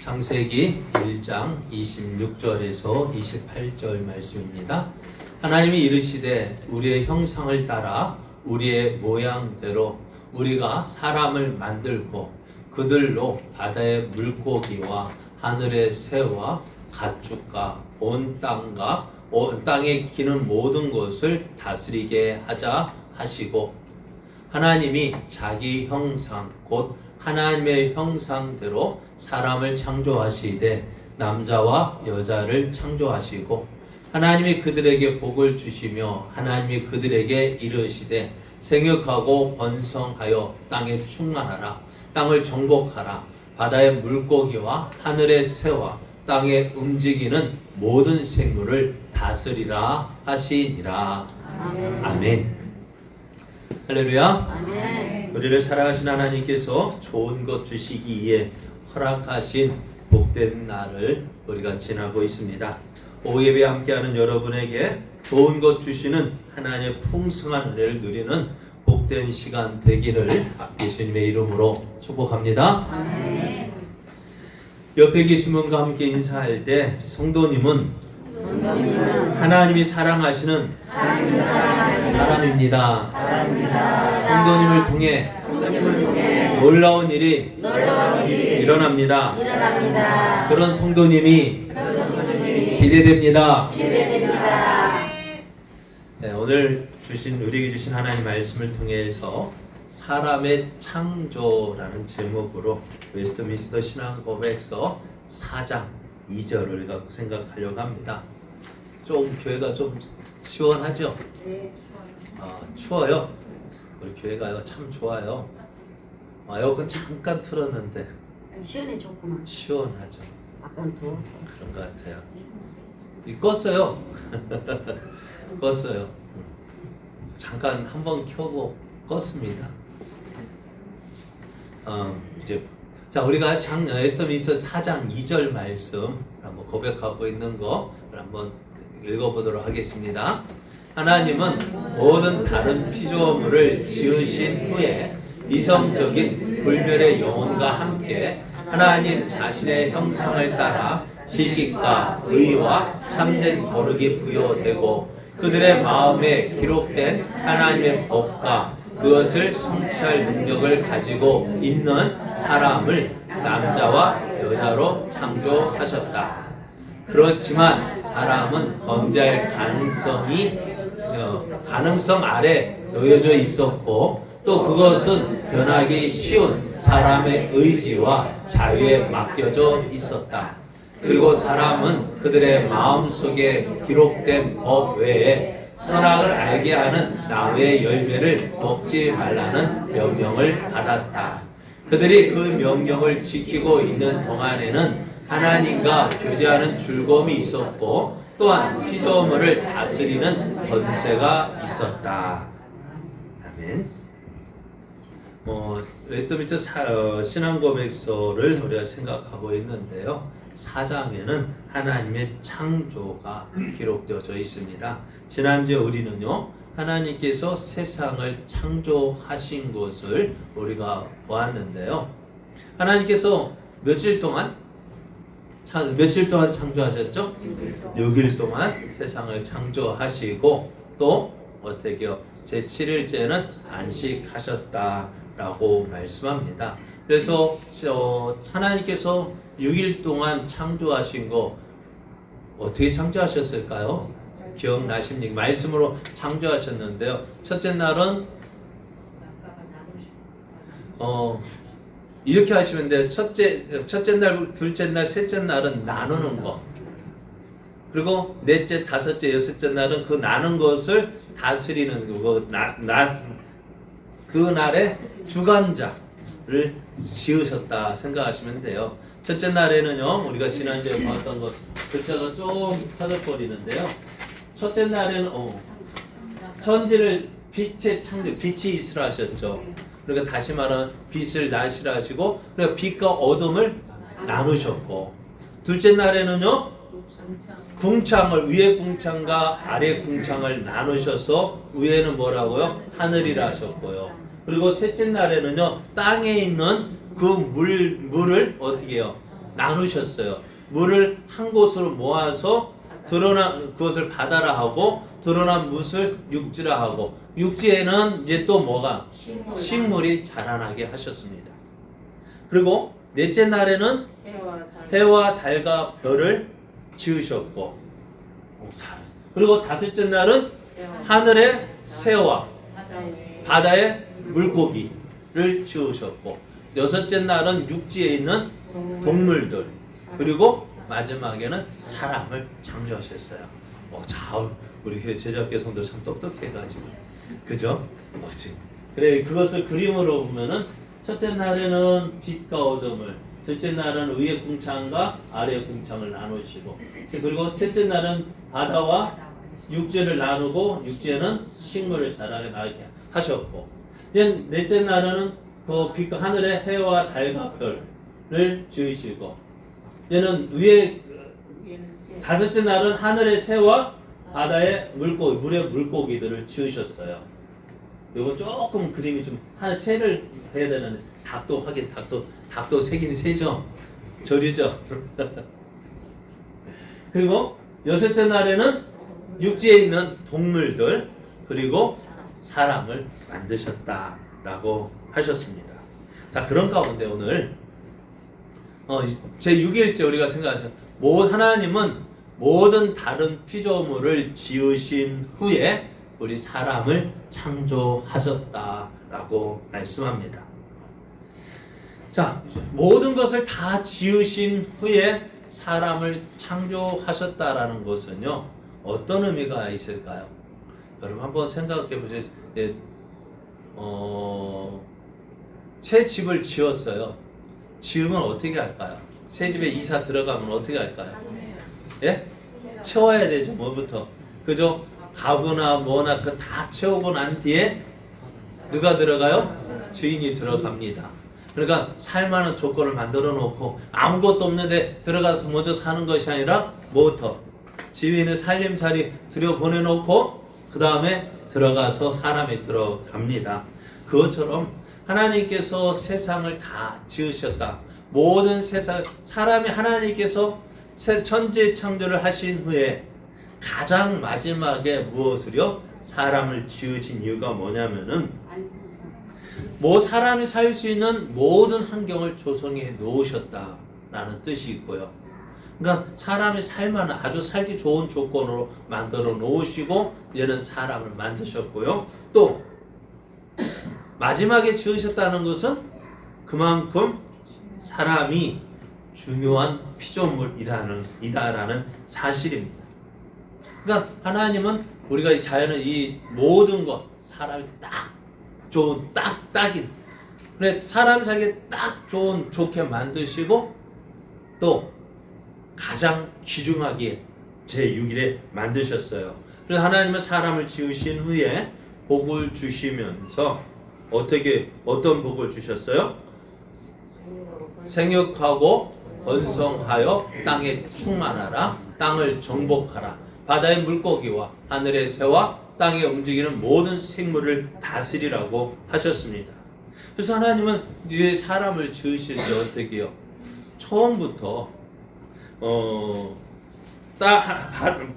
창세기 1장 26절에서 28절 말씀입니다. 하나님이 이르시되 우리의 형상을 따라 우리의 모양대로 우리가 사람을 만들고 그들로 바다의 물고기와 하늘의 새와 가축과 온 땅과 온 땅에 기는 모든 것을 다스리게 하자 하시고, 하나님이 자기 형상 곧 하나님의 형상대로 사람을 창조하시되 남자와 여자를 창조하시고, 하나님이 그들에게 복을 주시며 하나님이 그들에게 이르시되 생육하고 번성하여 땅에 충만하라. 땅을 정복하라. 바다의 물고기와 하늘의 새와 땅에 움직이는 모든 생물을 다스리라 하시니라. 아멘. 아멘. 할렐루야. 아멘. 우리를 사랑하신 하나님께서 좋은 것 주시기 위해 허락하신 복된 날을 우리가 지나고 있습니다. 오후 예배 함께하는 여러분에게 좋은 것 주시는 하나님의 풍성한 은혜를 누리는 복된 시간 되기를 예수님의 이름으로 축복합니다. 아멘. 옆에 계신 분과 함께 인사할 때 성도님은 하나님이 사랑하시는 사람입니다. 성도님을 통해 놀라운 일이 일어납니다. 그런 성도님이 기대됩니다. 네, 오늘 우리에게 주신 하나님 말씀을 통해서 사람의 창조라는 제목으로 웨스트민스터 신앙고백서 4장 2절을 우리가 생각하려고 합니다. 좀 교회가 좀 시원하죠? 네. 추워요. 우리 교회가 참 좋아요. 에어컨 잠깐 틀었는데 시원해졌구만. 시원하죠. 아까는 더웠어. 그런 것 같아요. 껐어요. 껐어요. 잠깐 한번 켜고 껐습니다. 이제 자, 우리가 에스더민스터 4장 2절 말씀 한번 고백하고 있는 거 한번 읽어보도록 하겠습니다. 하나님은 모든 다른 피조물을 지으신 후에 이성적인 불멸의 영혼과 함께 하나님 자신의 형상을 따라 지식과 의와 참된 거룩이 부여되고 그들의 마음에 기록된 하나님의 법과 그것을 성취할 능력을 가지고 있는 사람을 남자와 여자로 창조하셨다. 그렇지만 사람은 범죄할 가능성 아래 놓여져 있었고 또 그것은 변하기 쉬운 사람의 의지와 자유에 맡겨져 있었다. 그리고 사람은 그들의 마음속에 기록된 법 외에 선악을 알게 하는 나무의 열매를 먹지 말라는 명령을 받았다. 그들이 그 명령을 지키고 있는 동안에는 하나님과 교제하는 즐거움이 있었고 또한 피조물을 다스리는 권세가 있었다. 아멘. 웨스트민스터 신앙고백서를 우리가 생각하고 있는데요. 4장에는 하나님의 창조가 기록되어져 있습니다. 지난주에 우리는요, 하나님께서 세상을 창조하신 것을 우리가 보았는데요. 하나님께서 며칠 동안 창조하셨죠? 6일 동안 세상을 창조하시고 또 어떻게요? 제7일째는 안식하셨다라고 말씀합니다. 그래서 하나님께서 6일 동안 창조하신 거 어떻게 창조하셨을까요? 기억나십니까? 말씀으로 창조하셨는데요. 첫째 날은 이렇게 하시면 돼요. 첫째 날, 둘째 날, 셋째 날은 나누는 거. 그리고 넷째, 다섯째, 여섯째 날은 그 나눈 것을 다스리는 거. 그 날에 주관자를 지으셨다 생각하시면 돼요. 첫째 날에는요, 우리가 지난주에 봤던 것, 글자가 좀 터져버리는데요. 첫째 날에는 천지를 빛의 창조, 빛이 있으라 하셨죠. 그러니까 다시 말하면 빛을 날씨라 하시고, 그러니까 빛과 어둠을 나누셨고, 둘째 날에는요, 궁창을 위에 궁창과 아래 궁창을 나누셔서 위에는 뭐라고요? 하늘이라 하셨고요. 그리고 셋째 날에는요, 땅에 있는 그 물을 어떻게 해요? 나누셨어요. 물을 한 곳으로 모아서 드러난 그것을 바다라 하고 드러난 무엇을 육지라 하고 육지에는 이제 또 뭐가 식물이 자라나게 하셨습니다. 그리고 넷째 날에는 해와 달과 별을 지으셨고 그리고 다섯째 날은 하늘의 새와 바다의 물고기를 지으셨고 여섯째 날은 육지에 있는 동물들 그리고 마지막에는 사람을 창조하셨어요. 자, 우리 제자께서도 참 똑똑해가지고 그죠? 그래 그것을 그림으로 보면은 첫째 날에는 빛과 어둠을 둘째 날은 위의 궁창과 아래의 궁창을 나누시고 그리고 셋째 날은 바다와 육지를 나누고 육지에는 식물을 자라게 하셨고 이제 넷째 날은 그 빛과 하늘의 해와 달과 별을 지으시고 이제는 위에 다섯째 날은 하늘의 새와 바다의 물고기 물의 물고기들을 지으셨어요. 이거 조금 그림이 좀 새를 해야 되는데 닭도 하긴 닭도 새긴 새죠. 절이죠. 그리고 여섯째 날에는 육지에 있는 동물들 그리고 사람을 만드셨다라고 하셨습니다. 자 그런 가운데 오늘 제 6일째 우리가 생각하죠. 하나님은 모든 다른 피조물을 지으신 후에 우리 사람을 창조하셨다라고 말씀합니다. 자, 모든 것을 다 지으신 후에 사람을 창조하셨다라는 것은요, 어떤 의미가 있을까요? 여러분 한번 생각해 보세요. 새 집을 지었어요. 지으면 어떻게 할까요? 새 집에 이사 들어가면 어떻게 할까요? 예? 채워야 되죠, 뭐부터. 그죠? 가구나 뭐나 그 다 채우고 난 뒤에 누가 들어가요? 주인이 들어갑니다. 그러니까 살만한 조건을 만들어 놓고 아무것도 없는데 들어가서 먼저 사는 것이 아니라 뭐부터? 지인의 살림살이 들여보내 놓고 그 다음에 들어가서 사람이 들어갑니다. 그것처럼 하나님께서 세상을 다 지으셨다. 모든 세상 사람이 하나님께서 천지 창조를 하신 후에 가장 마지막에 무엇을요? 사람을 지으신 이유가 뭐냐면은 사람이 살 수 있는 모든 환경을 조성해 놓으셨다라는 뜻이 있고요. 그러니까 사람이 살만한 아주 살기 좋은 조건으로 만들어 놓으시고 이제는 사람을 만드셨고요. 또 마지막에 지으셨다는 것은 그만큼 사람이 중요한 피조물이다라는 사실입니다. 그러니까 하나님은 우리가 이 자연의 이 모든 것 사람이 딱 좋은 딱인 그래 사람 살기 딱 좋게 만드시고 또 가장 귀중하게 제6일에 만드셨어요. 그래서 하나님은 사람을 지으신 후에 복을 주시면서 어떤 복을 주셨어요? 생육하고 번성하여 땅에 충만하라. 땅을 정복하라. 바다의 물고기와 하늘의 새와 땅에 움직이는 모든 생물을 다스리라고 하셨습니다. 그래서 하나님은 이 사람을 지으실 때 어떻게 해요? 처음부터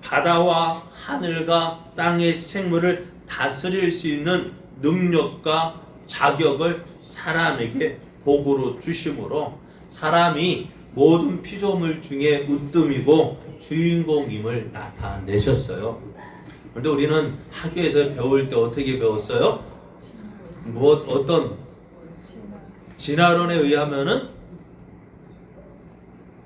바다와 하늘과 땅의 생물을 다스릴 수 있는 능력과 자격을 사람에게 복으로 주심으로 사람이 모든 피조물 중에 으뜸이고 주인공임을 나타내셨어요. 그런데 우리는 학교에서 배울 때 어떻게 배웠어요? 어떤 진화론에 의하면은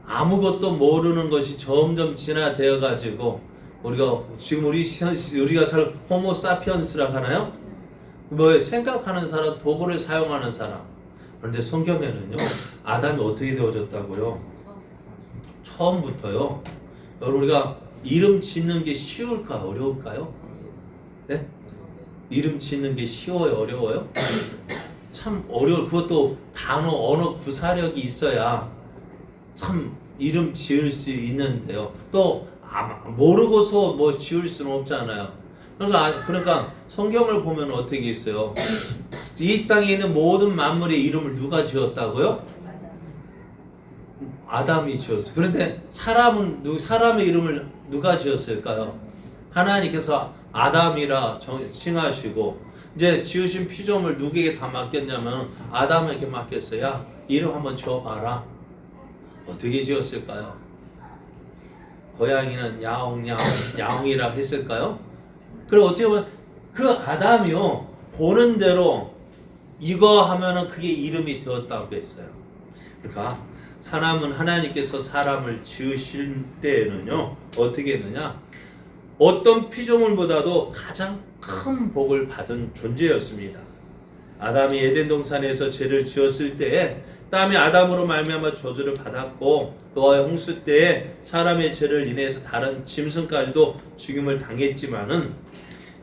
아무것도 모르는 것이 점점 진화되어 가지고 우리가 지금 우리가 살 호모사피언스라고 하나요? 생각하는 사람, 도구를 사용하는 사람. 그런데 성경에는요, 아담이 어떻게 되어졌다고요? 처음부터요. 여러분 우리가 이름 짓는 게 쉬울까 어려울까요? 네? 이름 짓는 게 쉬워요, 어려워요? 참 어려워. 그것도 언어 구사력이 있어야 참 이름 지을 수 있는데요. 또 모르고서 지을 수는 없잖아요. 그러니까 성경을 보면 어떻게 있어요? 이 땅에 있는 모든 만물의 이름을 누가 지었다고요? 아담이 지었어요. 그런데 사람의 이름을 누가 지었을까요? 하나님께서 아담이라 칭하시고 이제 지으신 피조물 누구에게 다 맡겼냐면 아담에게 맡겼어야 이름 한번 지어봐라. 어떻게 지었을까요? 고양이는 야옹이라 했을까요? 그리고 어떻게 보면 그 아담이요 보는 대로 이거 하면은 그게 이름이 되었다고 했어요. 그러니까 사람은 하나님께서 사람을 지으실 때에는요 어떻게 했느냐? 어떤 피조물보다도 가장 큰 복을 받은 존재였습니다. 아담이 에덴 동산에서 죄를 지었을 때에 땀이 아담으로 말미암아 저주를 받았고 노아의 홍수 때에 사람의 죄를 인해서 다른 짐승까지도 죽임을 당했지만은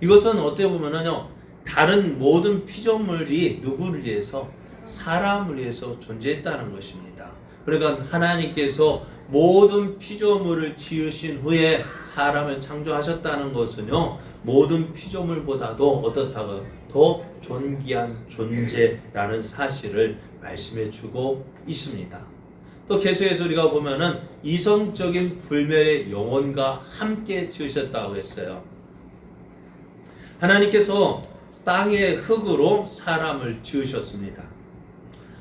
이것은 어떻게 보면은요 다른 모든 피조물이 누구를 위해서 사람을 위해서 존재했다는 것입니다. 그러니까 하나님께서 모든 피조물을 지으신 후에 사람을 창조하셨다는 것은요 모든 피조물보다도 어떻다고 더 존귀한 존재라는 사실을 말씀해 주고 있습니다. 또 계속해서 우리가 보면은 이성적인 불멸의 영혼과 함께 지으셨다고 했어요. 하나님께서 땅의 흙으로 사람을 지으셨습니다.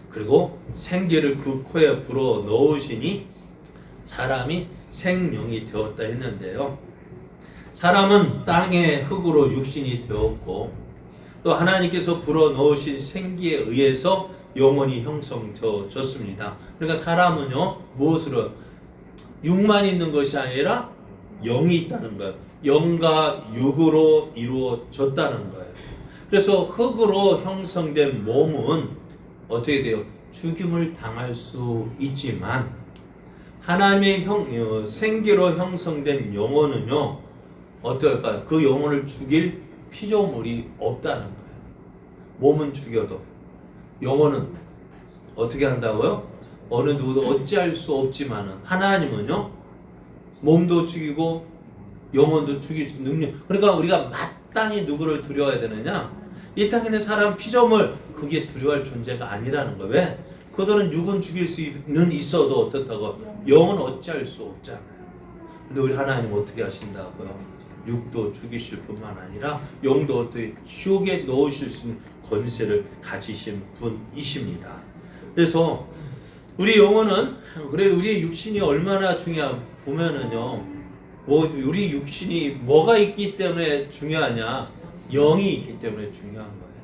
그리고 생기를 그 코에 불어 넣으시니 사람이 생명이 되었다 했는데요. 사람은 땅의 흙으로 육신이 되었고 또 하나님께서 불어 넣으신 생기에 의해서 영혼이 형성되어졌습니다. 그러니까 사람은요 무엇으로 육만 있는 것이 아니라 영이 있다는 거예요. 영과 육으로 이루어졌다는 거예요. 그래서 흙으로 형성된 몸은 어떻게 돼요? 죽임을 당할 수 있지만 하나님의 생기로 형성된 영혼은요 어떨까요? 그 영혼을 죽일 피조물이 없다는 거예요. 몸은 죽여도 영혼은 어떻게 한다고요? 어느 누구도 어찌할 수 없지만은 하나님은요 몸도 죽이고 영혼도 죽일 능력. 그러니까 우리가 마땅히 누구를 두려워야 되느냐? 이 땅에 있는 사람 피조물 그게 두려워할 존재가 아니라는 거예요. 왜? 그들은 육은 죽일 수는 있어도 어떻다고 영은 어찌할 수 없잖아요. 근데 우리 하나님 어떻게 하신다고요? 육도 죽이실 뿐만 아니라 영도 어떻게 지옥에 넣으실 수 있는 권세를 가지신 분이십니다. 그래서 우리 영혼은 그래 우리 육신이 얼마나 중요한 보면은요. 뭐 우리 육신이 뭐가 있기 때문에 중요하냐? 영이 있기 때문에 중요한 거예요.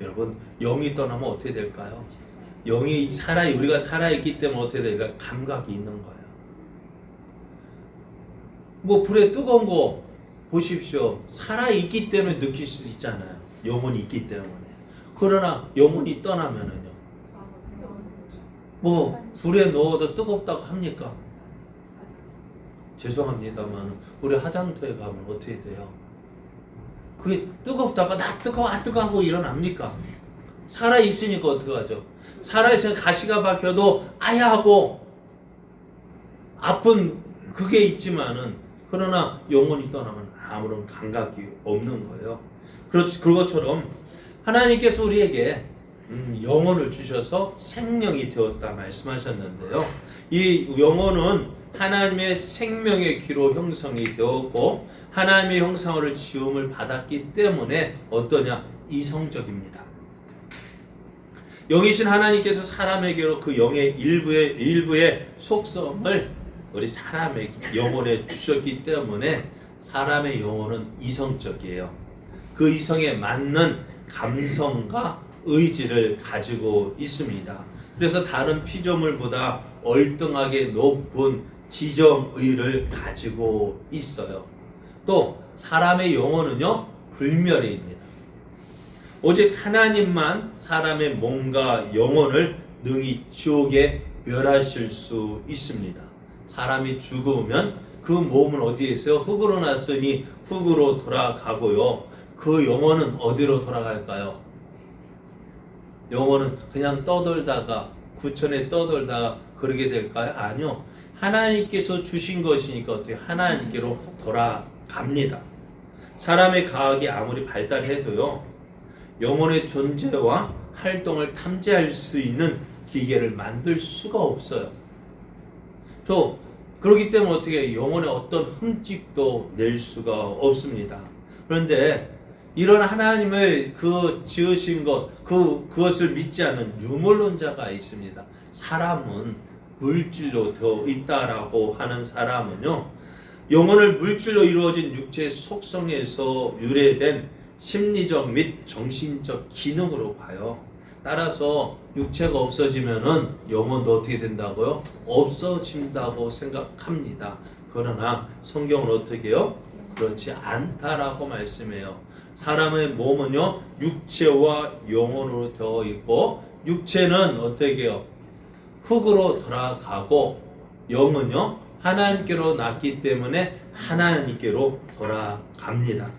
여러분 영이 떠나면 어떻게 될까요? 영이 우리가 살아있기 때문에 어떻게 될까요? 감각이 있는 거예요. 뭐 불에 뜨거운 거 보십시오. 살아있기 때문에 느낄 수 있잖아요. 영혼이 있기 때문에. 그러나 영혼이 떠나면은요. 뭐 불에 넣어도 뜨겁다고 합니까? 죄송합니다만 우리 화장터에 가면 어떻게 돼요? 그게 뜨겁다가 나 뜨거워 뜨거워 일어납니까? 살아있으니까 어떡하죠? 살아있으면 가시가 박혀도 아야 하고 아픈 그게 있지만은 그러나 영혼이 떠나면 아무런 감각이 없는 거예요. 그것처럼 하나님께서 우리에게 영혼을 주셔서 생명이 되었다 말씀하셨는데요. 이 영혼은 하나님의 생명의 기로 형성이 되었고 하나님의 형상으로 지음을 받았기 때문에 어떠냐? 이성적입니다. 영이신 하나님께서 사람에게로 그 영의 일부의 속성을 우리 사람의 영혼에 주셨기 때문에 사람의 영혼은 이성적이에요. 그 이성에 맞는 감성과 의지를 가지고 있습니다. 그래서 다른 피조물보다 얼등하게 높은 지정의를 가지고 있어요. 또 사람의 영혼은요 불멸입니다. 오직 하나님만 사람의 몸과 영혼을 능히 지옥에 멸하실 수 있습니다. 사람이 죽으면 그 몸은 어디에 있어요? 흙으로 났으니 흙으로 돌아가고요. 그 영혼은 어디로 돌아갈까요? 영혼은 그냥 떠돌다가 구천에 떠돌다가 그러게 될까요? 아니요. 하나님께서 주신 것이니까 어떻게 하나님께로 돌아갑니다. 사람의 과학이 아무리 발달해도요. 영혼의 존재와 활동을 탐지할 수 있는 기계를 만들 수가 없어요. 그렇기 때문에 어떻게 영혼의 어떤 흠집도 낼 수가 없습니다. 그런데 이런 하나님을 그 지으신 그것을 믿지 않는 유물론자가 있습니다. 사람은 물질로 되어 있다라고 하는 사람은요, 영혼을 물질로 이루어진 육체의 속성에서 유래된 심리적 및 정신적 기능으로 봐요. 따라서 육체가 없어지면은 영혼도 어떻게 된다고요? 없어진다고 생각합니다. 그러나 성경은 어떻게 해요? 그렇지 않다라고 말씀해요. 사람의 몸은요, 육체와 영혼으로 되어 있고, 육체는 어떻게 해요? 흙으로 돌아가고, 영은요, 하나님께로 났기 때문에 하나님께로 돌아갑니다.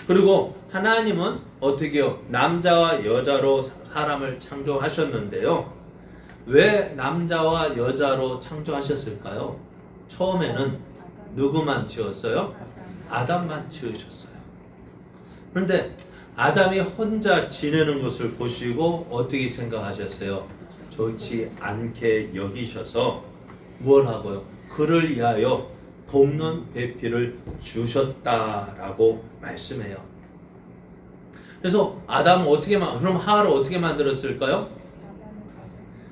그리고 하나님은 어떻게 해요? 남자와 여자로 사람을 창조하셨는데요. 왜 남자와 여자로 창조하셨을까요? 처음에는 누구만 지었어요? 아담만 지으셨어요. 그런데 아담이 혼자 지내는 것을 보시고 어떻게 생각하셨어요? 좋지 않게 여기셔서 뭘 하고요? 그를 위하여 돕는 배필을 주셨다라고 말씀해요. 그래서 아담은 그럼 하와를 어떻게 만들었을까요?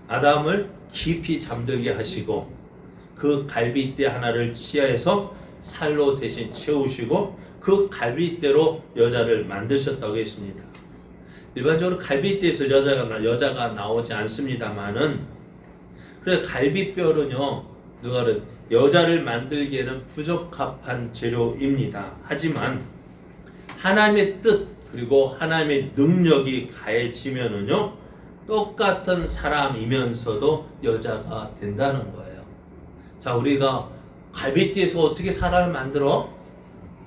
아담을 깊이 잠들게 하시고 그 갈빗대 하나를 치하해서 살로 대신 채우시고 그 갈빗대로 여자를 만드셨다고 했습니다. 일반적으로 갈빗대에서 여자가 나오지 않습니다만은, 그래 갈빗뼈는요, 여자를 만들기에는 부적합한 재료입니다. 하지만 하나님의 뜻 그리고 하나님의 능력이 가해지면은요, 똑같은 사람이면서도 여자가 된다는 거예요. 자, 우리가 갈빗대에서 어떻게 사람을 만들어?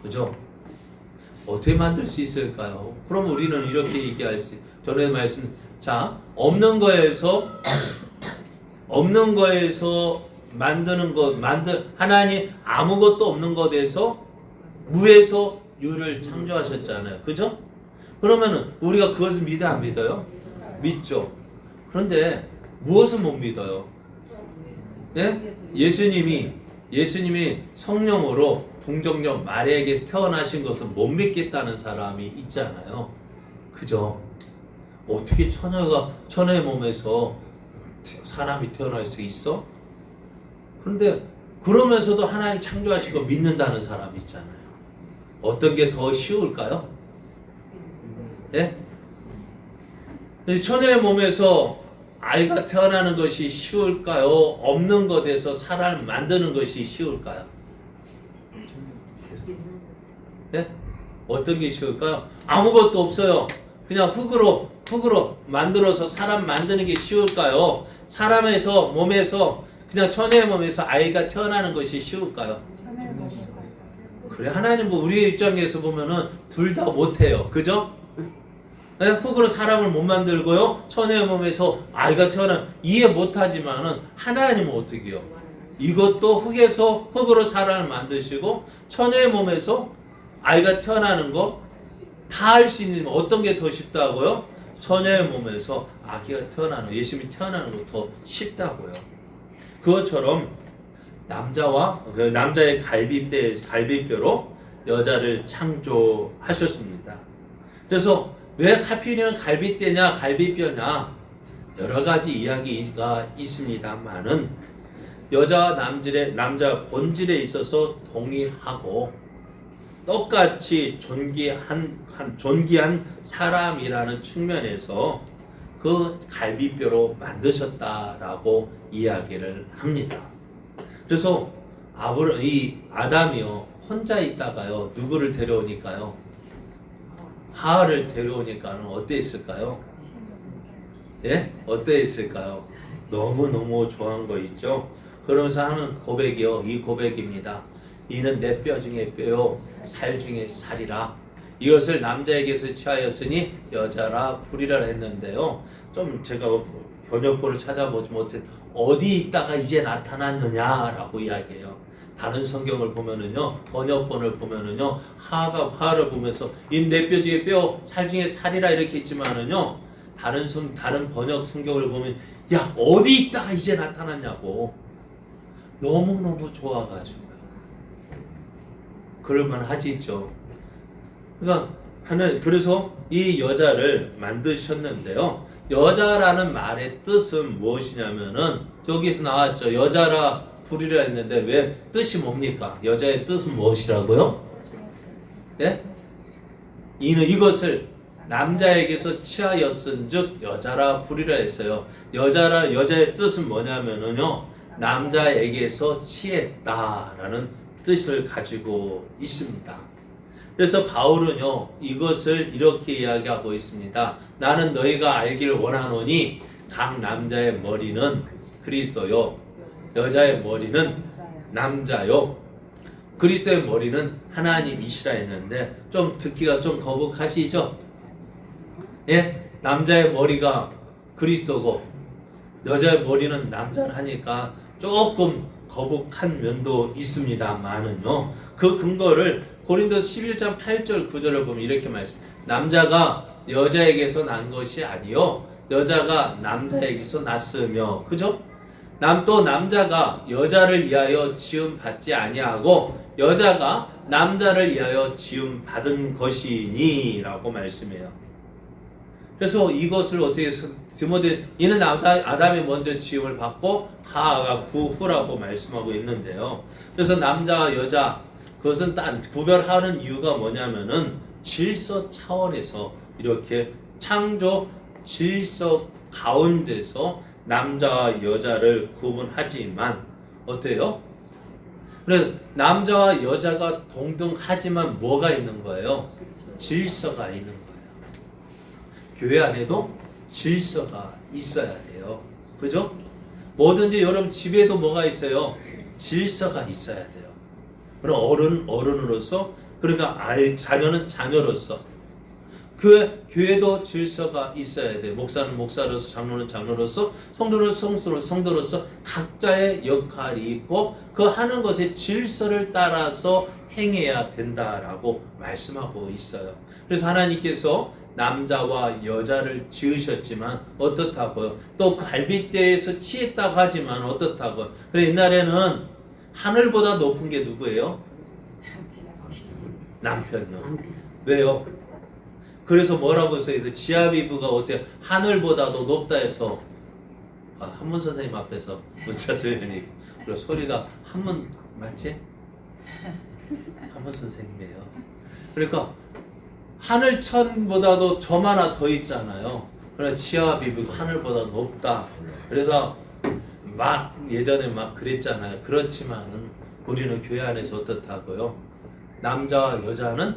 그죠? 어떻게 만들 수 있을까요? 그럼 우리는 이렇게 얘기할 수, 전에 자, 없는 거에서 만드는 하나님 아무것도 없는 것에서 무에서 유를 창조하셨잖아요. 그죠? 그러면은 우리가 그것을 믿어 안 믿어요? 믿죠. 그런데 무엇을 못 믿어요? 예? 예수님이 성령으로 동정녀 마리아에게 태어나신 것을 못 믿겠다는 사람이 있잖아요. 그죠? 어떻게 처녀의 몸에서 사람이 태어날 수 있어? 그런데 그러면서도 하나님 창조하시고 믿는다는 사람이 있잖아요. 어떤 게 더 쉬울까요? 예? 처녀의 몸에서 아이가 태어나는 것이 쉬울까요? 없는 것에서 사람을 만드는 것이 쉬울까요? 네? 어떤 게 쉬울까요? 아무것도 없어요. 그냥 흙으로 만들어서 사람 만드는 게 쉬울까요? 몸에서 그냥 처녀의 몸에서 아이가 태어나는 것이 쉬울까요? 그래, 하나님 우리의 입장에서 보면은 둘 다 못해요. 그죠? 네? 흙으로 사람을 못 만들고요, 처녀의 몸에서 아이가 이해 못하지만은 하나님은 어떻게 해요? 이것도 흙으로 사람을 만드시고 처녀의 몸에서 아이가 태어나는 거 다 할 수 있는, 어떤 게 더 쉽다고요? 처녀의 몸에서 아기가 예수님이 태어나는 거 더 쉽다고요. 그것처럼 남자의 갈빗뼈로 여자를 창조하셨습니다. 그래서 왜 하필이면 갈빗대냐 갈빗뼈냐 여러 가지 이야기가 있습니다만은, 여자와 남자 본질에 있어서 동일하고 똑같이 존귀한 사람이라는 측면에서 그 갈빗뼈로 만드셨다라고 이야기를 합니다. 그래서 아담이요, 혼자 있다가요, 누구를 데려오니까요? 하와를 데려오니까는 어땠을까요? 예? 어땠을까요? 너무너무 좋아한 거 있죠? 그러면서 하는 고백이요, 이 고백입니다. 이는 내 뼈 중에 뼈요, 살 중에 살이라. 이것을 남자에게서 취하였으니 여자라 부리라 했는데요. 좀 제가 번역본을 찾아보지 못해 어디 있다가 이제 나타났느냐라고 이야기해요. 다른 성경을 보면은요, 번역본을 보면은요, 하와를 보면서 이 내 뼈 중에 뼈, 살 중에 살이라 이렇게 있지만은요, 다른 번역 성경을 보면 야, 어디 있다가 이제 나타났냐고. 너무너무 좋아가지고요. 그럴만 하지죠. 그러니까 그래서 이 여자를 만드셨는데요. 여자라는 말의 뜻은 무엇이냐면은 여기서 나왔죠. 여자라 부리라 했는데 왜 뜻이 뭡니까? 여자의 뜻은 무엇이라고요? 네? 이것을 남자에게서 취하였은즉 여자라 부리라 했어요. 여자의 뜻은 뭐냐면은요. 남자에게서 취했다라는 뜻을 가지고 있습니다. 그래서 바울은요 이것을 이렇게 이야기하고 있습니다. 나는 너희가 알기를 원하노니 각 남자의 머리는 그리스도요 여자의 머리는 남자요 그리스도의 머리는 하나님이시라 했는데 좀 듣기가 좀 거북하시죠? 예? 남자의 머리가 그리스도고 여자의 머리는 남자를 하니까 조금 거북한 면도 있습니다만은요 그 근거를 고린도서 11장 8절 9절을 보면 이렇게 말씀. 남자가 여자에게서 난 것이 아니요 여자가 남자에게서 났으며 그죠? 또 남자가 여자를 위하여 지음 받지 아니하고 여자가 남자를 위하여 지음 받은 것이니라고 말씀해요. 그래서 이것을 어떻게 디모데 이는 아담이 먼저 지음을 받고 하하가 그 후라고 말씀하고 있는데요. 그래서 남자와 여자 그것은 딴 구별하는 이유가 뭐냐면은 질서 차원에서 이렇게 창조 질서 가운데서 남자와 여자를 구분하지만 어때요? 그래서 남자와 여자가 동등하지만 뭐가 있는 거예요? 질서가 있는 거예요. 교회 안에도 질서가 있어야 돼요. 그죠? 뭐든지 여러분 집에도 뭐가 있어요? 질서가 있어야 돼요. 그럼 어른으로서 그러니까 자녀는 자녀로서 교회도 질서가 있어야 돼. 목사는 목사로서 장로는 장로로서 성도는 성도로서 각자의 역할이 있고 그 하는 것의 질서를 따라서 행해야 된다라고 말씀하고 있어요. 그래서 하나님께서 남자와 여자를 지으셨지만 어떻다고요? 또 갈빗대에서 취했다고 하지만 어떻다고요? 그래 옛날에는 하늘보다 높은 게 누구예요? 남편이요. 왜요? 그래서 뭐라고 써있어요? 지하비부가 어떻게 하늘보다도 높다 해서 한문 선생님 앞에서 문자 쓰려니 그리고 소리가 한문 맞지? 한문 선생님이에요. 그러니까 하늘천보다도 점 하나 더 있잖아요. 그러나 지하비부가 하늘보다 높다. 그래서 막 예전에 막 그랬잖아요. 그렇지만은 우리는 교회 안에서 어떻다고요? 남자와 여자는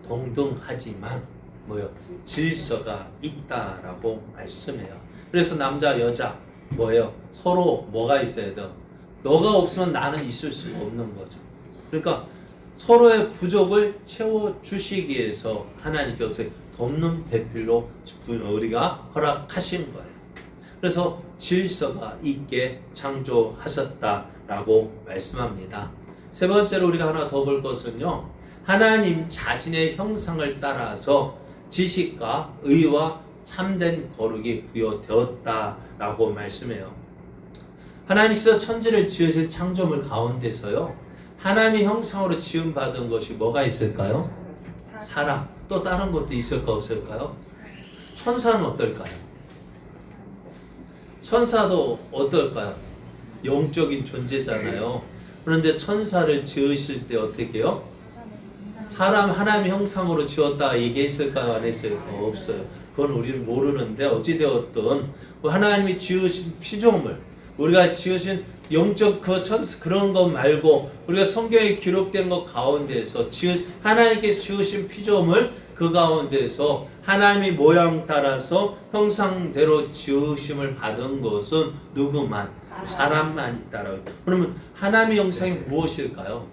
동등하지만 뭐요? 질서가 있다라고 말씀해요. 그래서 남자 여자 뭐예요? 서로 뭐가 있어야 돼요? 너가 없으면 나는 있을 수가 없는 거죠. 그러니까 서로의 부족을 채워주시기 위해서 하나님께서 돕는 배필로 우리가 허락하신 거예요. 그래서 질서가 있게 창조하셨다라고 말씀합니다. 세 번째로 우리가 하나 더 볼 것은요. 하나님 자신의 형상을 따라서 지식과 의와 참된 거룩이 부여되었다라고 말씀해요. 하나님께서 천지를 지으신 창조물 가운데서요. 하나님의 형상으로 지음받은 것이 뭐가 있을까요? 사람. 또 다른 것도 있을까 없을까요? 천사는 어떨까요? 천사도 어떨까요? 영적인 존재잖아요. 그런데 천사를 지으실 때 어떻게 해요? 사람 하나님의 형상으로 지었다 얘기했을까요? 안 했어요? 없어요. 그건 우리는 모르는데 어찌되었든 하나님이 지으신 피조물 우리가 지으신 영적 그런 것 말고 우리가 성경에 기록된 것 가운데서 하나님께서 지으신 피조물 그 가운데서 하나님의 모양 따라서 형상대로 지으심을 받은 것은 누구만? 사람만 있다라고. 그러면 하나님의 형상이 무엇일까요?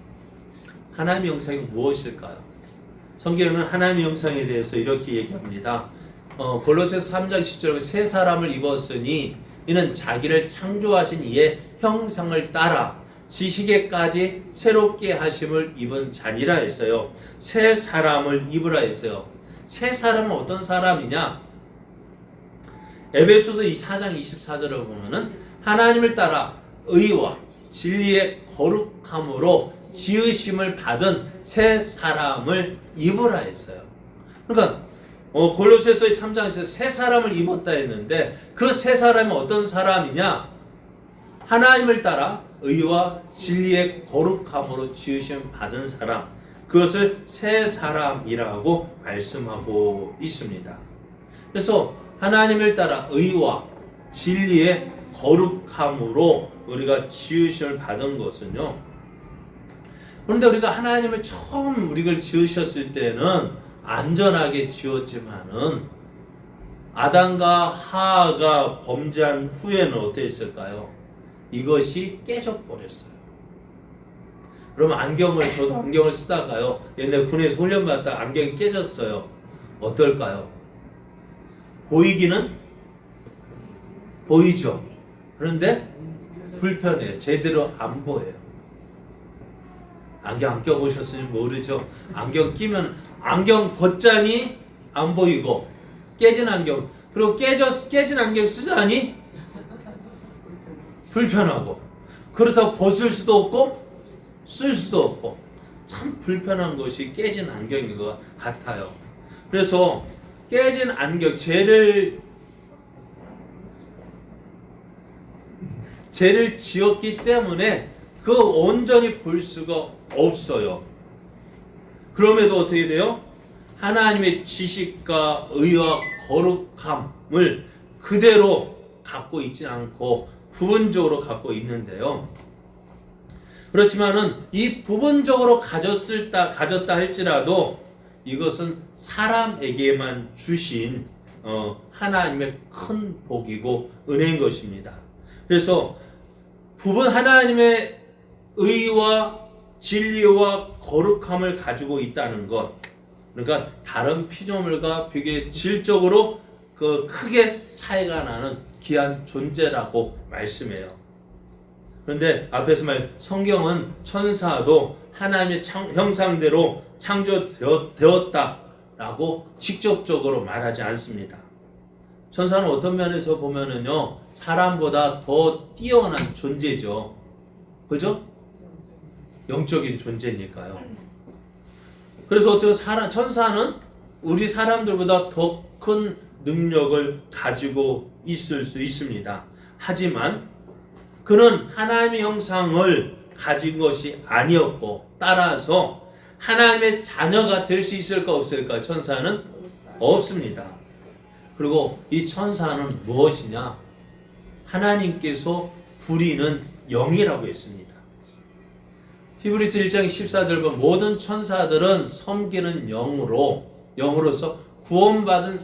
하나님의 형상이 무엇일까요? 성경은 하나님의 형상에 대해서 이렇게 얘기합니다. 골로새서 3장 10절에 새 사람을 입었으니 이는 자기를 창조하신 이의 형상을 따라 지식에까지 새롭게 하심을 입은 자니라 했어요. 새 사람을 입으라 했어요. 새 사람은 어떤 사람이냐? 에베소서 4장 24절을 보면은 하나님을 따라 의와 진리의 거룩함으로 지으심을 받은 새 사람을 입으라 했어요. 그러니까 골로새서 3장에서 새 사람을 입었다 했는데 그 새 사람이 어떤 사람이냐? 하나님을 따라 의와 진리의 거룩함으로 지으심 받은 사람, 그것을 새 사람이라고 말씀하고 있습니다. 그래서 하나님을 따라 의와 진리의 거룩함으로 우리가 지으심을 받은 것은요. 그런데 우리가 하나님을 처음 우리를 지으셨을 때는 안전하게 지었지만은 아담과 하와가 범죄한 후에는 어떻게 했을까요? 이것이 깨져버렸어요. 그러면 저도 안경을 쓰다가요, 옛날 군에서 훈련받다 안경이 깨졌어요. 어떨까요? 보이기는 보이죠. 그런데 불편해요. 제대로 안 보여요. 안경 안 껴보셨으니 모르죠. 안경 끼면 안경 벗자니 안 보이고 깨진 안경, 그리고 깨진 안경 쓰자니 불편하고, 그렇다고 벗을 수도 없고 쓸 수도 없고 참 불편한 것이 깨진 안경인 것 같아요. 그래서 깨진 안경, 죄를 지었기 때문에 그 온전히 볼 수가 없어요. 그럼에도 어떻게 돼요? 하나님의 지식과 의와 거룩함을 그대로 갖고 있지 않고 부분적으로 갖고 있는데요. 그렇지만은 이 부분적으로 가졌다 할지라도 이것은 사람에게만 주신 하나님의 큰 복이고 은혜인 것입니다. 그래서 하나님의 의와 진리와 거룩함을 가지고 있다는 것, 그러니까 다른 피조물과 비교해 질적으로 크게 차이가 나는 귀한 존재라고 말씀해요. 그런데 앞에서 성경은 천사도 하나님의 형상대로 창조되었다라고 직접적으로 말하지 않습니다. 천사는 어떤 면에서 보면은요, 사람보다 더 뛰어난 존재죠. 그죠? 영적인 존재니까요. 그래서 어떻게 천사는 우리 사람들보다 더 큰 능력을 가지고 있을 수 있습니다. 하지만 그는 하나님의 형상을 가진 것이 아니었고, 따라서 하나님의 자녀가 될 수 있을까 없을까? 천사는 없습니다. 그리고 이 천사는 무엇이냐? 하나님께서 부리는 영이라고 했습니다. 히브리서 1장 14절 보면 모든 천사들은 섬기는 영으로서 구원받을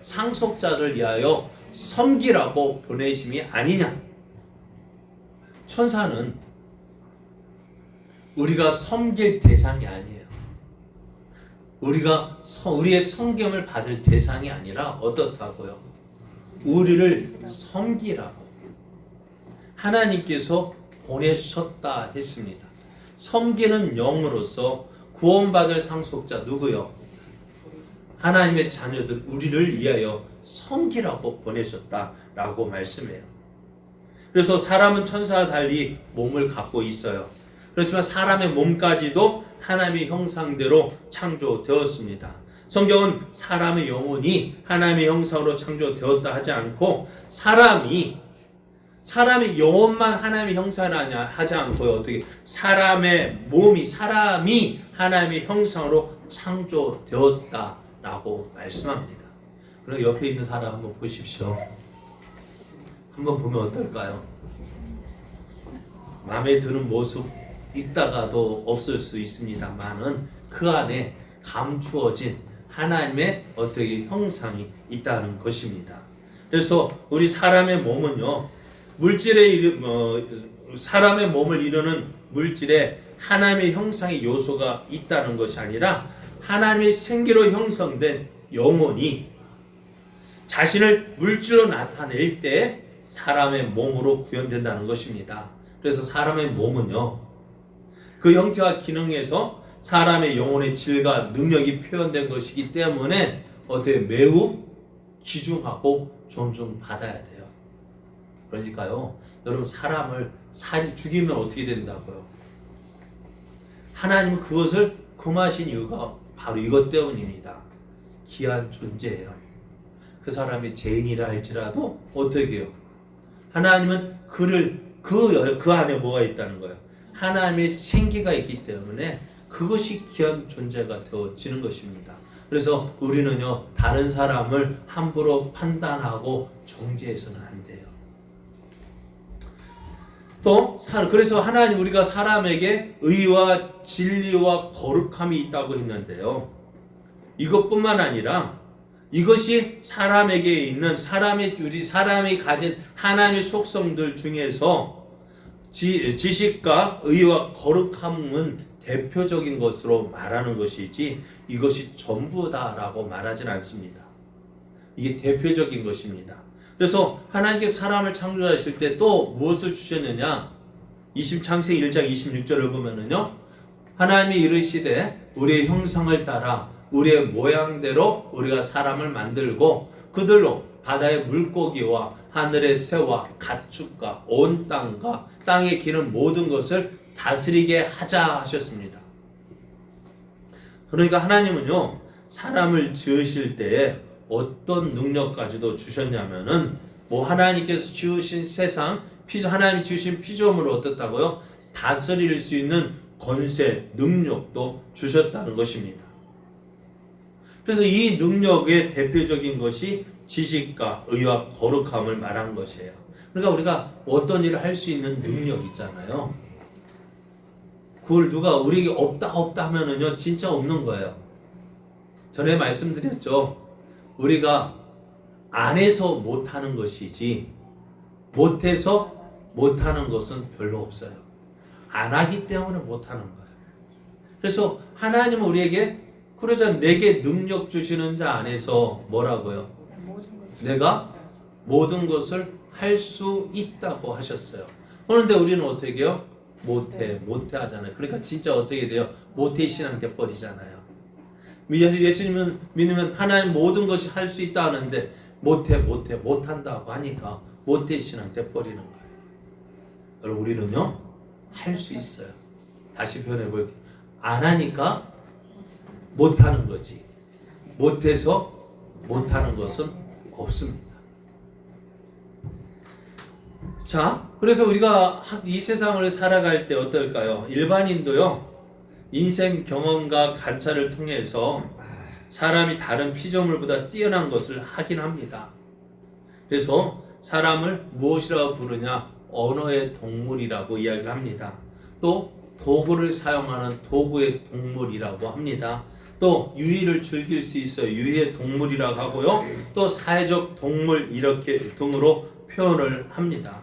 상속자를 위하여 섬기라고 보내심이 아니냐. 천사는 우리가 섬길 대상이 아니에요. 우리의 섬김을 받을 대상이 아니라 어떻다고요? 우리를 섬기라고 하나님께서 보내셨다 했습니다. 섬기는 영으로서 구원받을 상속자 누구요? 하나님의 자녀들, 우리를 위하여 섬기라고 보내셨다라고 말씀해요. 그래서 사람은 천사와 달리 몸을 갖고 있어요. 그렇지만 사람의 몸까지도 하나님의 형상대로 창조되었습니다. 성경은 사람의 영혼이 하나님의 형상으로 창조되었다 하지 않고 사람의 영혼만 하나님의 형상을 하지 않고 어떻게 사람이 하나님의 형상으로 창조되었다라고 말씀합니다. 그럼 옆에 있는 사람 한번 보십시오. 한번 보면 어떨까요? 마음에 드는 모습 있다가도 없을 수 있습니다만은 그 안에 감추어진 하나님의 어떻게 형상이 있다는 것입니다. 그래서 우리 사람의 몸은요, 사람의 몸을 이루는 물질에 하나님의 형상의 요소가 있다는 것이 아니라 하나님의 생기로 형성된 영혼이 자신을 물질로 나타낼 때 사람의 몸으로 구현된다는 것입니다. 그래서 사람의 몸은요, 그 형태와 기능에서 사람의 영혼의 질과 능력이 표현된 것이기 때문에 어떻게 매우 귀중하고 존중받아야 돼요. 그러니까요, 여러분 사람을 죽이면 어떻게 된다고요? 하나님은 그것을 금하신 이유가 바로 이것 때문입니다. 귀한 존재예요. 그 사람이 죄인이라 할지라도 어떻게 해요? 하나님은 그 안에 뭐가 있다는 거예요? 하나님의 생기가 있기 때문에 그것이 귀한 존재가 되어지는 것입니다. 그래서 우리는요, 다른 사람을 함부로 판단하고 정죄해서는 안 돼요. 또 그래서 하나님 우리가 사람에게 의와 진리와 거룩함이 있다고 했는데요. 이것뿐만 아니라 이것이 사람에게 있는 사람이 가진 하나님의 속성들 중에서 지식과 의와 거룩함은 대표적인 것으로 말하는 것이지 이것이 전부다라고 말하진 않습니다. 이게 대표적인 것입니다. 그래서 하나님께서 사람을 창조하실 때 또 무엇을 주셨느냐? 창세기 1장 26절을 보면은요, 하나님이 이르시되 우리의 형상을 따라 우리의 모양대로 우리가 사람을 만들고 그들로 바다의 물고기와 하늘의 새와 가축과 온 땅과 땅에 기는 모든 것을 다스리게 하자 하셨습니다. 그러니까 하나님은요, 사람을 지으실 때에 어떤 능력까지도 주셨냐면은 하나님께서 지으신 세상, 하나님이 지으신 피조물을 어떻다고요? 다스릴 수 있는 권세, 능력도 주셨다는 것입니다. 그래서 이 능력의 대표적인 것이 지식과 의와 거룩함을 말한 것이에요. 그러니까 우리가 어떤 일을 할 수 있는 능력 있잖아요. 그걸 누가 우리에게 없다 하면은요, 진짜 없는 거예요. 전에 말씀드렸죠. 우리가 안 해서 못하는 것이지 못해서 못하는 것은 별로 없어요. 안 하기 때문에 못하는 거예요. 그래서 하나님은 우리에게 그러자 내게 능력 주시는 자 안에서 뭐라고요? 내가 모든 것을 할 수 있다고 하셨어요. 그런데 우리는 어떻게 해요? 못해 하잖아요. 그러니까 진짜 어떻게 돼요? 못해 신앙 돼버리잖아요. 예수님은 믿으면 하나님 모든 것이 할 수 있다 하는데 못한다고 하니까 못해 신앙 돼버리는 거예요. 여러분, 우리는요, 할 수 있어요. 다시 표현해 볼게요. 안 하니까 못하는 거지. 못해서 못하는 것은 없습니다. 자, 그래서 우리가 이 세상을 살아갈 때 어떨까요? 일반인도요, 인생 경험과 관찰을 통해서 사람이 다른 피조물보다 뛰어난 것을 하긴 합니다. 그래서 사람을 무엇이라고 부르냐? 언어의 동물이라고 이야기를 합니다. 또 도구를 사용하는 도구의 동물이라고 합니다. 또 유의를 즐길 수 있어요. 유의의 동물이라고 하고요. 또 사회적 동물 이렇게 등으로 표현을 합니다.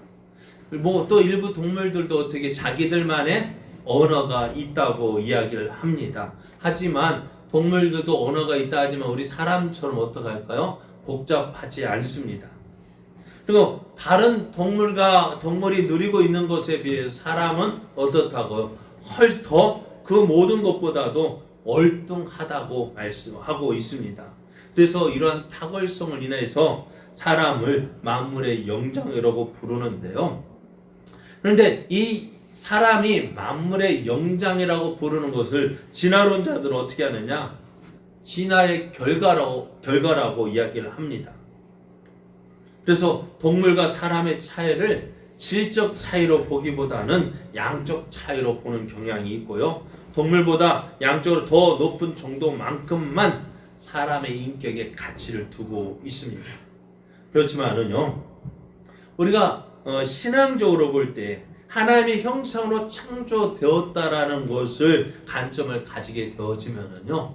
또 일부 동물들도 어떻게 자기들만의 언어가 있다고 이야기를 합니다. 하지만 동물들도 언어가 있다 하지만 우리 사람처럼 어떻게 할까요? 복잡하지 않습니다. 그리고 다른 동물이 누리고 있는 것에 비해서 사람은 어떻다고요? 훨씬 더 그 모든 것보다도 월등하다고 말씀하고 있습니다. 그래서 이러한 탁월성을 인해서 사람을 만물의 영장이라고 부르는데요. 그런데 이 사람이 만물의 영장이라고 부르는 것을 진화론자들은 어떻게 하느냐? 진화의 결과라고 이야기를 합니다. 그래서 동물과 사람의 차이를 질적 차이로 보기보다는 양적 차이로 보는 경향이 있고요. 동물보다 양적으로 더 높은 정도만큼만 사람의 인격에 가치를 두고 있습니다. 그렇지만은요, 우리가 신앙적으로 볼 때 하나님의 형상으로 창조되었다라는 것을 관점을 가지게 되어지면은요,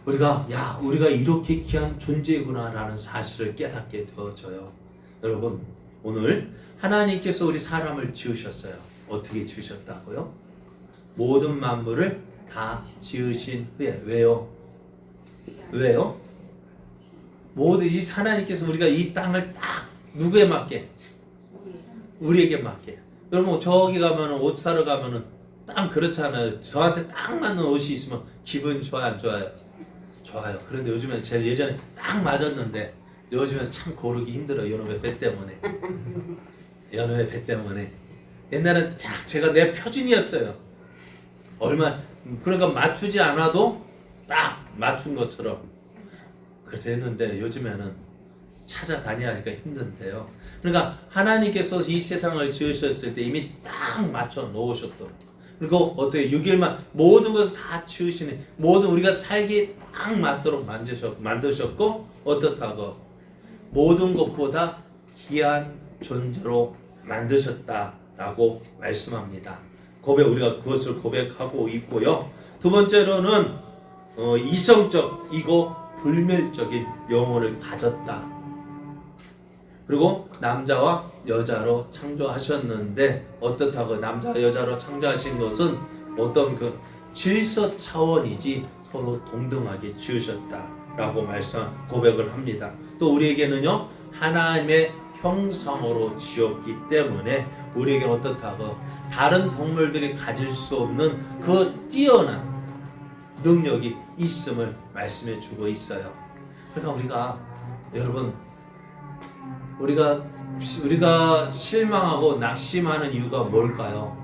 우리가 이렇게 귀한 존재구나라는 사실을 깨닫게 되어져요. 여러분, 오늘 하나님께서 우리 사람을 지으셨어요. 어떻게 지으셨다고요? 모든 만물을 다 지으신 후에. 왜요? 모두 이 하나님께서 우리가 이 땅을 딱 누구에 맞게? 우리에게 맞게. 여러분, 저기 가면은 옷 사러 가면은 딱 그렇잖아요. 저한테 딱 맞는 옷이 있으면 기분 좋아요, 안 좋아요? 좋아요. 그런데 요즘에 제가 예전에 딱 맞았는데 요즘에 참 고르기 힘들어요. 요놈의 배 때문에. 옛날엔 딱 제가 내 표준이었어요. 그러니까 맞추지 않아도 딱 맞춘 것처럼 그래서 했는데 요즘에는 찾아다녀야 하니까 힘든데요. 그러니까 하나님께서 이 세상을 지으셨을 때 이미 딱 맞춰 놓으셨도록, 그리고 어떻게 6일만 모든 것을 다 지으시는, 모든 우리가 살기 딱 맞도록 만드셨고, 어떻다고 모든 것보다 귀한 존재로 만드셨다라고 말씀합니다. 우리가 그것을 고백하고 있고요. 두 번째로는 이성적이고 불멸적인 영혼을 가졌다. 그리고 남자와 여자로 창조하셨는데, 어떻다고 남자와 여자로 창조하신 것은 어떤 그 질서 차원이지 서로 동등하게 지으셨다라고 고백을 합니다. 또 우리에게는요, 하나님의 형상으로 지었기 때문에 우리에게 어떻다고 다른 동물들이 가질 수 없는 그 뛰어난 능력이 있음을 말씀해 주고 있어요. 그러니까 여러분, 우리가 실망하고 낙심하는 이유가 뭘까요?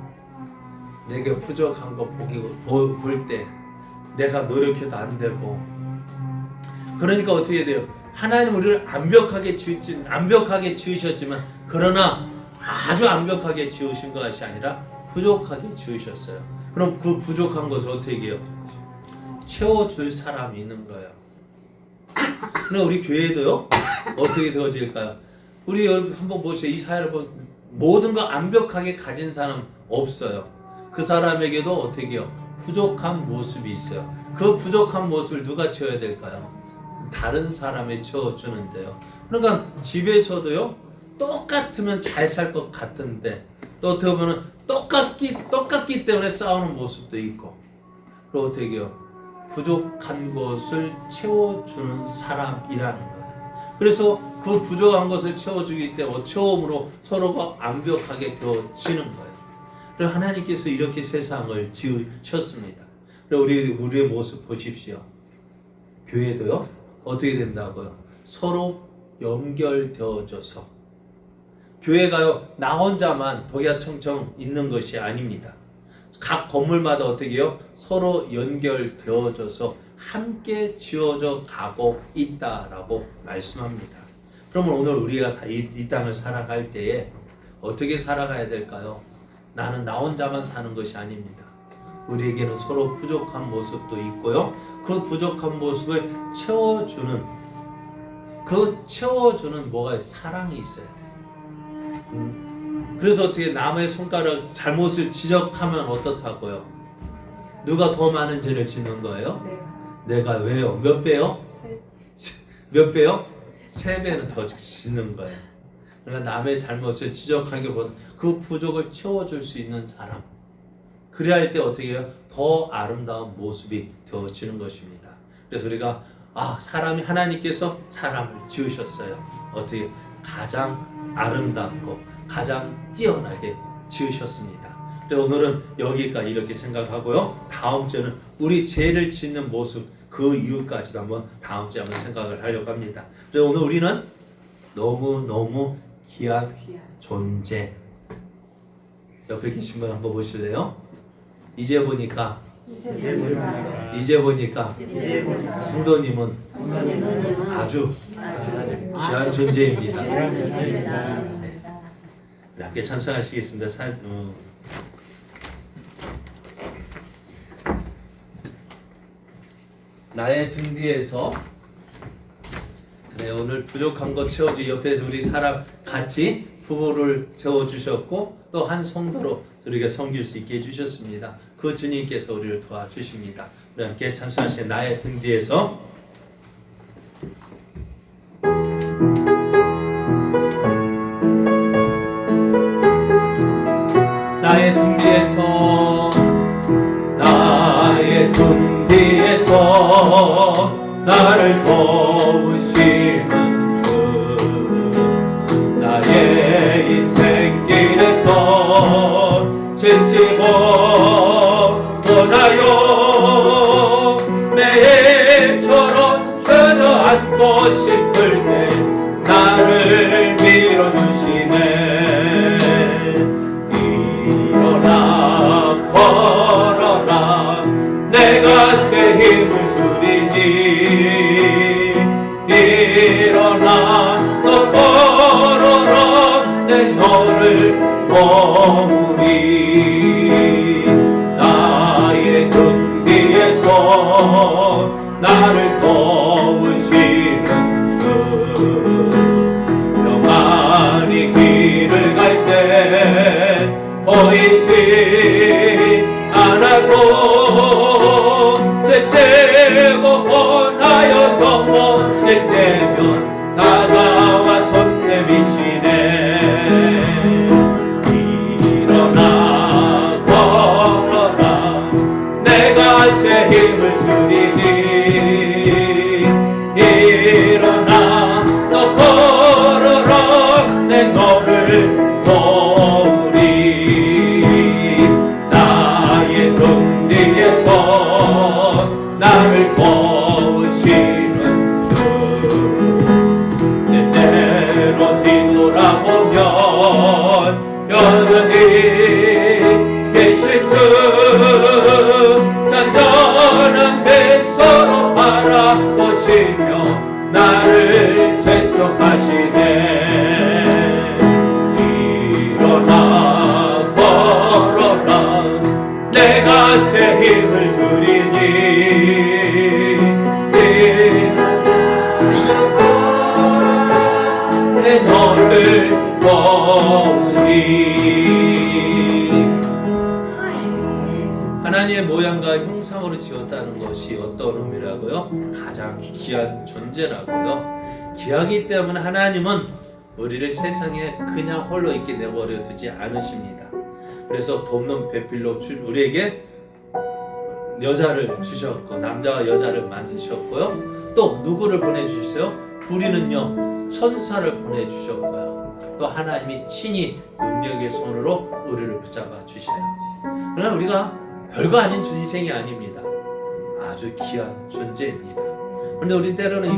내게 부족한 거 볼 때 내가 노력해도 안 되고, 그러니까 어떻게 돼요? 하나님 우리를 완벽하게 지으셨지만, 그러나 아주 완벽하게 지으신 것이 아니라 부족하게 지으셨어요. 그럼 그 부족한 것을 어떻게 해요? 채워줄 사람이 있는 거예요. 그럼 우리 교회도요, 어떻게 되어질까요? 우리 한번 보세요. 이 사회를 보면 모든 거 완벽하게 가진 사람 없어요. 그 사람에게도 어떻게 해요? 부족한 모습이 있어요. 그 부족한 모습을 누가 채워야 될까요? 다른 사람이 채워주는데요. 그러니까 집에서도요, 똑같으면 잘 살 것 같은데, 또 어떻게 보면 똑같기 때문에 싸우는 모습도 있고, 그리고 어떻게 해요? 부족한 것을 채워주는 사람이라는 거예요. 그래서 그 부족한 것을 채워주기 때문에 처음으로 서로가 완벽하게 되어지는 거예요. 그리고 하나님께서 이렇게 세상을 지으셨습니다. 그리고 우리의 모습 보십시오. 교회도요, 어떻게 된다고요? 서로 연결되어져서. 교회가요, 나 혼자만 독야청청 있는 것이 아닙니다. 각 건물마다 어떻게 해요? 서로 연결되어져서 함께 지어져 가고 있다라고 말씀합니다. 그러면 오늘 우리가 이 땅을 살아갈 때에 어떻게 살아가야 될까요? 나는 나 혼자만 사는 것이 아닙니다. 우리에게는 서로 부족한 모습도 있고요. 그 부족한 모습을 채워주는 뭐가 사랑이 있어야 돼요. 그래서 어떻게 남의 손가락 잘못을 지적하면 어떻다고요? 누가 더 많은 죄를 짓는 거예요? 내가 왜요? 몇 배요? 몇 배요? 3배는 더 짓는 거예요. 그러니까 남의 잘못을 지적하기보다 그 부족을 채워줄 수 있는 사람, 그래야 할 때 어떻게 해요? 더 아름다운 모습이 되어지는 것입니다. 그래서 우리가 하나님께서 사람을 지으셨어요. 어떻게? 가장 아름답고 가장 뛰어나게 지으셨습니다. 그래서 오늘은 여기까지 이렇게 생각하고요. 다음 주는 우리 죄를 짓는 모습, 그 이유까지도 한번 다음 주에 한번 생각을 하려고 합니다. 그래서 오늘 우리는 너무 귀한 존재. 옆에 계신 분 한번 보실래요? 이제 보니까 성도님은 아주 귀한 존재입니다. 네. 함께 찬송하시겠습니다. 나의 등 뒤에서, 오늘 부족한 것 채워주, 옆에서 우리 사람 같이 부부를 세워주셨고, 또 한 성도로 우리가 섬길 수 있게 해주셨습니다. 그 주님께서 우리를 도와주십니다. 우리 함께 찬송하시는 나의 등 뒤에서. 나의 등 뒤에서, 나의 등 뒤에서 나를 도우시는 주, 나의 인생길에서 지치고 떠나요. 매일처럼 주저앉고 싶을 때 나를 밀어주시네. 거울이 나의 등 뒤에서 나를 도우시는 주 평안히 길을 갈 때 보이지 않아도 제치고 권하여 넘어질 때면 다가와 손 내미시네. 일어나 걸어라 내가 새 힘을 주리니 일어나 너 걸어라 내 너를 도우리 나의 등 뒤에서 나를 도우시는 주 때때로 뒤돌아보면 여전히 계신 주 잔잔한 미소로 바라보시며 나를 재촉하시네. 일어나 걸어라 내가 새 힘을 주리니 내 너를 도우리. 하나님의 모양과 형상으로 지었다는 것이 어떤 의미라고요? 가장 귀한 존재라고요. 귀하기 때문에 하나님은 우리를 세상에 그냥 홀로 있게 내버려 두지 않으십니다. 그래서 돕는 배필로 우리에게 여자를 주셨고 남자와 여자를 만드셨고요. 또 누구를 보내주셨어요? 부리는요 천사를 보내주셨고요. 또 하나님이 친히 능력의 손으로 우리를 붙잡아 주셔야지. 그러나 우리가 별거 아닌 인생이 아닙니다. 아주 귀한 존재입니다. 그런데 우리 때로는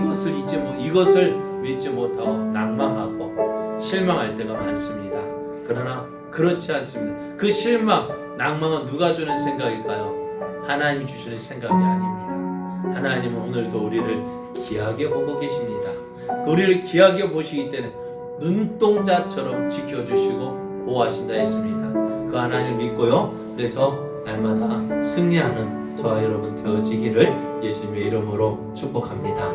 이것을 믿지 못하고 낭망하고 실망할 때가 많습니다. 그러나 그렇지 않습니다. 그 실망, 낭망은 누가 주는 생각일까요? 하나님이 주시는 생각이 아닙니다. 하나님은 오늘도 우리를 귀하게 보고 계십니다. 우리를 귀하게 보시기 때문에 눈동자처럼 지켜주시고 보호하신다 했습니다. 그 하나님을 믿고요. 그래서 날마다 승리하는 저와 여러분 되어지기를 예수님의 이름으로 축복합니다.